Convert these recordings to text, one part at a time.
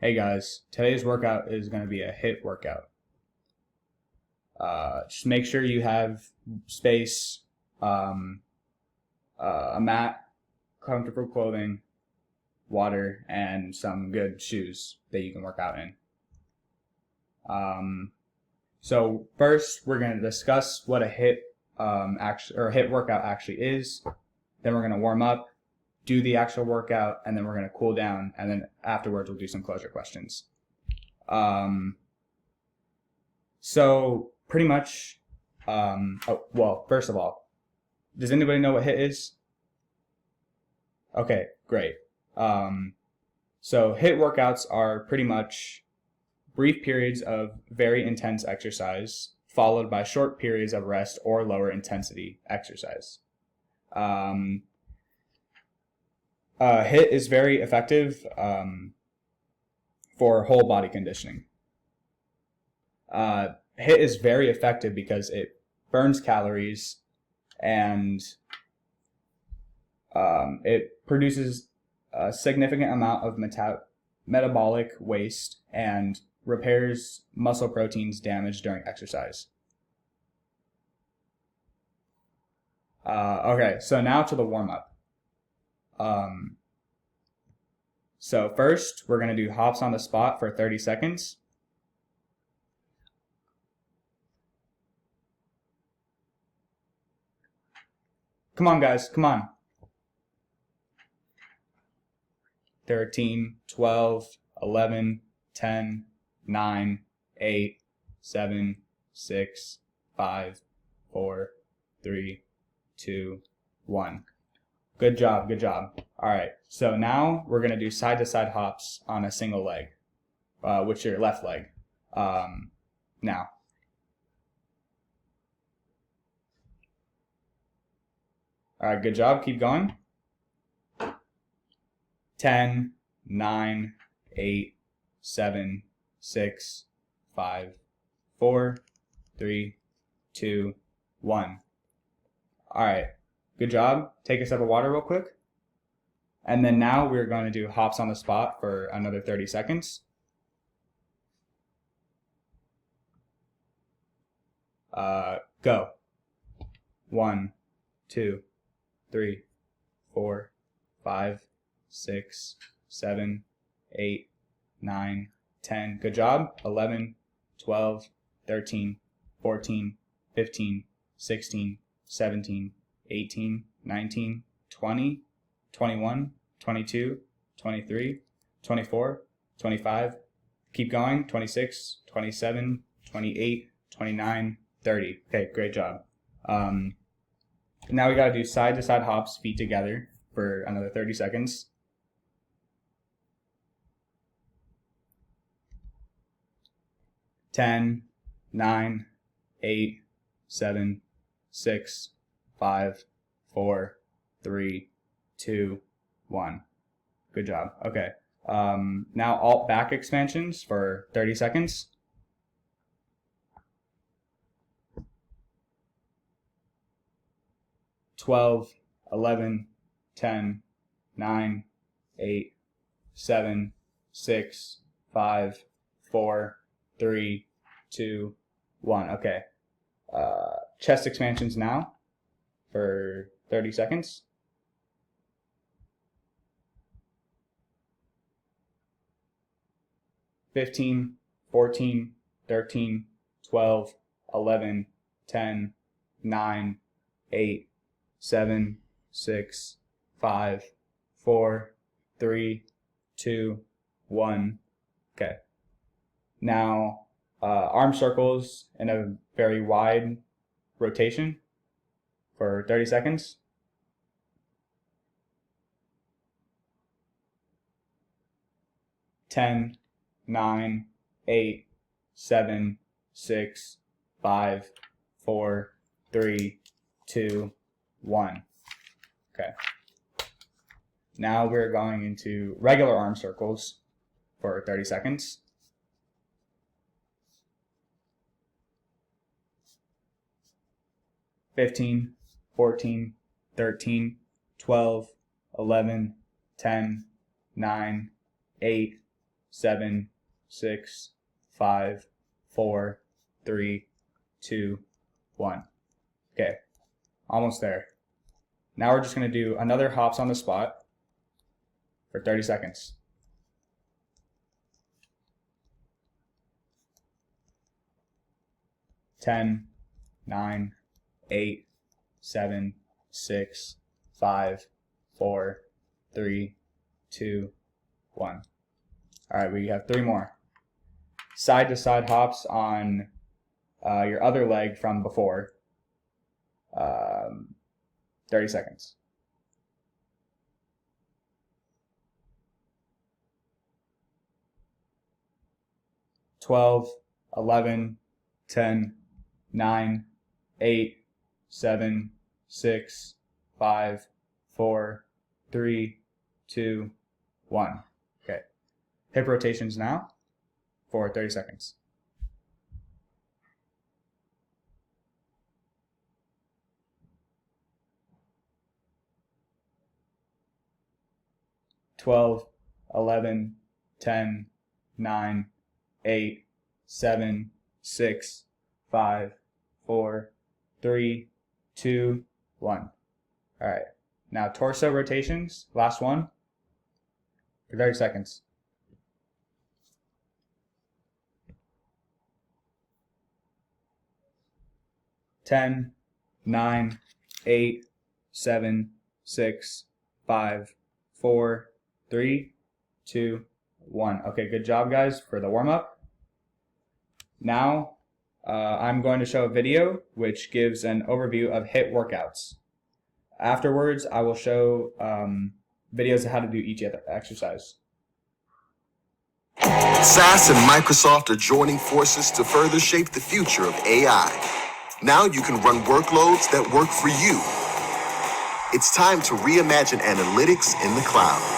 Hey guys, today's workout is going to be a HIIT workout. Just make sure you have space, a mat, comfortable clothing, water, and some good shoes that you can work out in. So first, we're going to discuss what a HIIT HIIT workout actually is. Then we're going to warm up, do the actual workout, and then we're going to cool down, and then afterwards we'll do some closure questions. So pretty much, first of all, does anybody know what HIIT is? Okay, great. So HIIT workouts are pretty much brief periods of very intense exercise followed by short periods of rest or lower intensity exercise. HIIT is very effective for whole body conditioning. HIIT is very effective because it burns calories and it produces a significant amount of metabolic waste and repairs muscle proteins damaged during exercise. Okay, so now to the warm-up. So first, we're going to do hops on the spot for 30 seconds. Come on, guys, come on. 13, 12, 11, 10, 9, 8, 7, 6, 5, 4, 3, 2, 1. Good job, good job. All right, so now we're going to do side-to-side hops on a single leg, which is your left leg. Now. All right, good job. Keep going. 10, 9, 8, 7, 6, 5, 4, 3, 2, 1. All right, good job. Take a sip of water real quick. And then now we're going to do hops on the spot for another 30 seconds. Go. 1, 2, 3, 4, 5, 6, 7, 8, 9, 10. Good job. 11, 12, 13, 14, 15, 16, 17, 18, 19, 20, 21, 22, 23, 24, 25. Keep going. 26, 27, 28, 29, 30. Okay, great job. Now we got to do side-to-side hops, feet together, for another 30 seconds. Ten, 9, 8, 7, 6, 5, 4, 3, 2, 1. Good job. Okay. Now alt back expansions for 30 seconds. 12, 11, 10, 9, 8, 7, 6, 5, 4, 3, 2, 1. Okay. Chest expansions now for 30 seconds. 15, 14, 13, 12, 11, 10, 9, 8, 7, 6, 5, 4, 3, 2, 1. Okay. Now, arm circles in a very wide rotation for 30 seconds. 10, 9, 8, 7, 6, 5, 4, 3, 2, 1. Okay. Now we're going into regular arm circles for 30 seconds. 15, 14, 13, 12, 11, 10, 9, 8, 7, 6, 5, 4, 3, 2, 1. Okay, almost there. Now we're just going to do another hops on the spot for 30 seconds. 10, 9, 8, 7, 6, 5, 4, 3, 2, 1. All right, we have 3 more. Side to side hops on your other leg from before. 30 seconds. 12, 11, 10, 9, 8, 7, 6, 5, 4, 3, 2, 1. Okay. Hip rotations now for 30 seconds. 12, 11, 10, 9, 8, 7, 6, 5, 4, 3, 2, 1. All right. Now torso rotations, last one, for 30 seconds. 10, 9, 8, 7, 6, 5, 4, 3, 2, 1. Okay, good job, guys, for the warm-up. Now, I'm going to show a video which gives an overview of HIIT workouts. Afterwards, I will show videos of how to do each other exercise. SAS and Microsoft are joining forces to further shape the future of AI. Now you can run workloads that work for you. It's time to reimagine analytics in the cloud.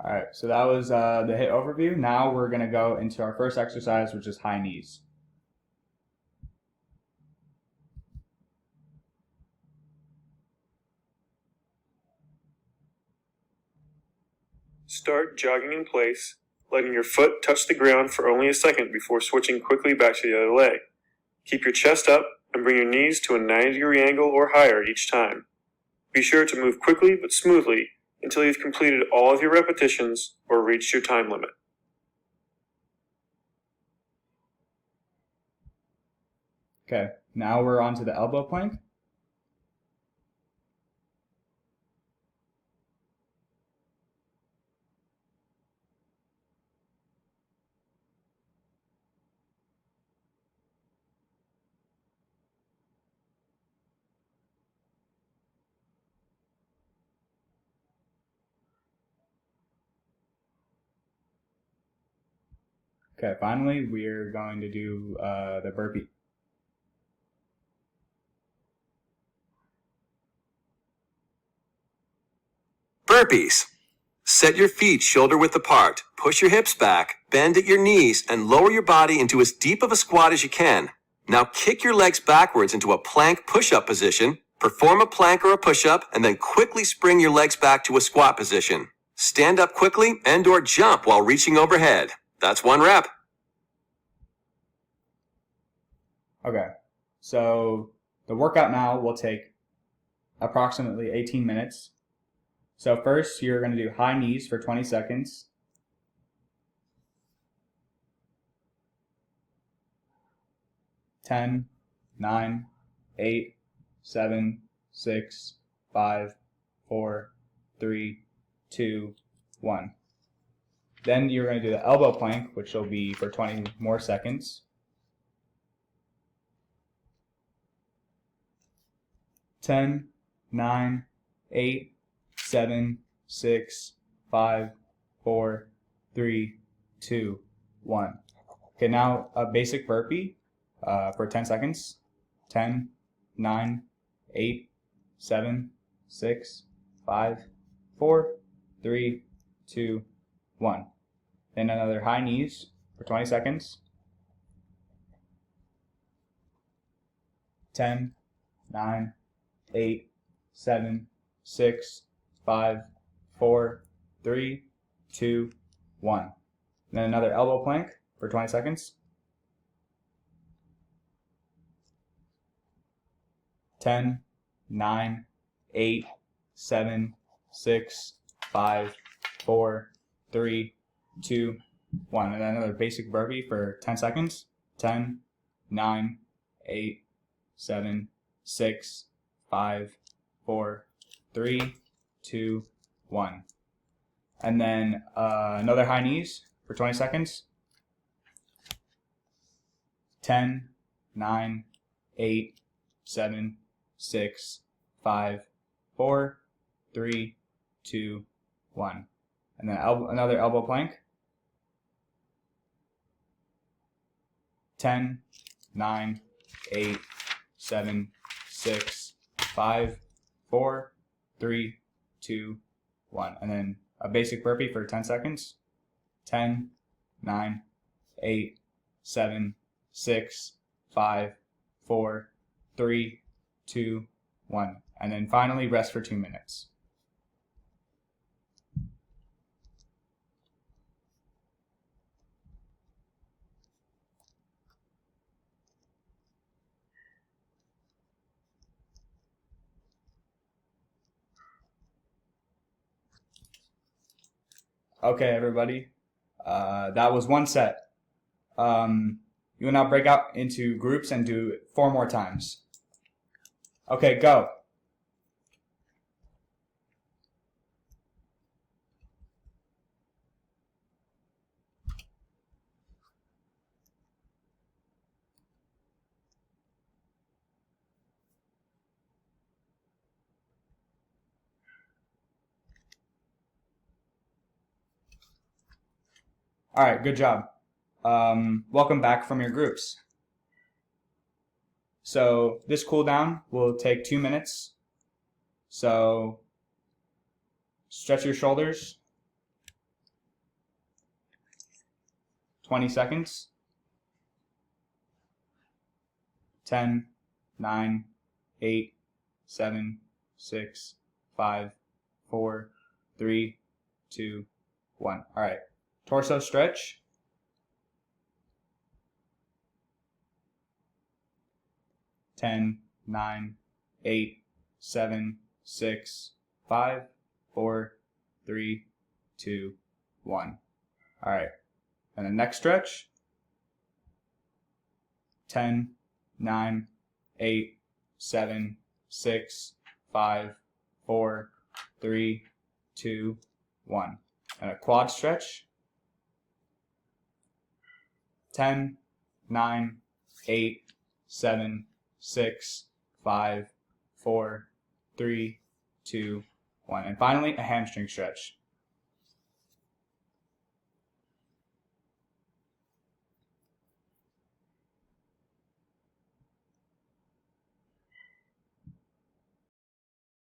All right, so that was the HIIT overview. Now we're going to go into our first exercise, which is high knees. Start jogging in place, letting your foot touch the ground for only a second before switching quickly back to the other leg. Keep your chest up and bring your knees to a 90-degree angle or higher each time. Be sure to move quickly but smoothly until you've completed all of your repetitions or reached your time limit. Okay, now we're on to the elbow plank. Okay, finally, we're going to do the burpee. burpees. Set your feet shoulder width apart, push your hips back, bend at your knees, and lower your body into as deep of a squat as you can. Now kick your legs backwards into a plank push-up position. Perform a plank or a push-up, and then quickly spring your legs back to a squat position. Stand up quickly and/or jump while reaching overhead. That's 1 rep. Okay, so the workout now will take approximately 18 minutes. So first, you're going to do high knees for 20 seconds. Ten, 9, 8, 7, 6, 5, 4, 3, 2, 1. Then you're going to do the elbow plank, which will be for 20 more seconds. 10, 9, 8, 7, 6, 5, 4, 3, 2, 1. Okay, now a basic burpee for 10 seconds. 10, 9, 8, 7, 6, 5, 4, 3, 2, 1. Then another high knees for 20 seconds. 10, 9, 8, 7, 6, 5, 4, 3, 2, 1. Then another elbow plank for 20 seconds. 10, 9, 8, 7, 6, 5, 4, 3, 2, 1. And then another basic burpee for 10 seconds. 10, 9, 8, 7, 6, 5, 4, 3, 2, 1. And then another high knees for 20 seconds. 10, 9, 8, 7, 6, 5, 4, 3, 2, 1. And then another elbow plank. 10, 9, 8, 7, 6, 5, 4, 3, 2, 1. And then a basic burpee for 10 seconds. 10, 9, 8, 7, 6, 5, 4, 3, 2, 1. And then finally rest for 2 minutes. Okay, everybody. That was one set. You will now break out into groups and do 4 more times. Okay, go. All right, good job. Welcome back from your groups. So this cool down will take 2 minutes. So stretch your shoulders. 20 seconds. 10, 9, 8, 7, 6, 5, 4, 3, 2, 1. All right. Torso stretch. 10, 9, 8, 7, 6, 5, 4, 3, 2, 1. All right. And the next stretch. 10, 9, 8, 7, 6, 5, 4, 3, 2, 1. And a quad stretch. 10, 9, 8, 7, 6, 5, 4, 3, 2, 1. And finally, a hamstring stretch.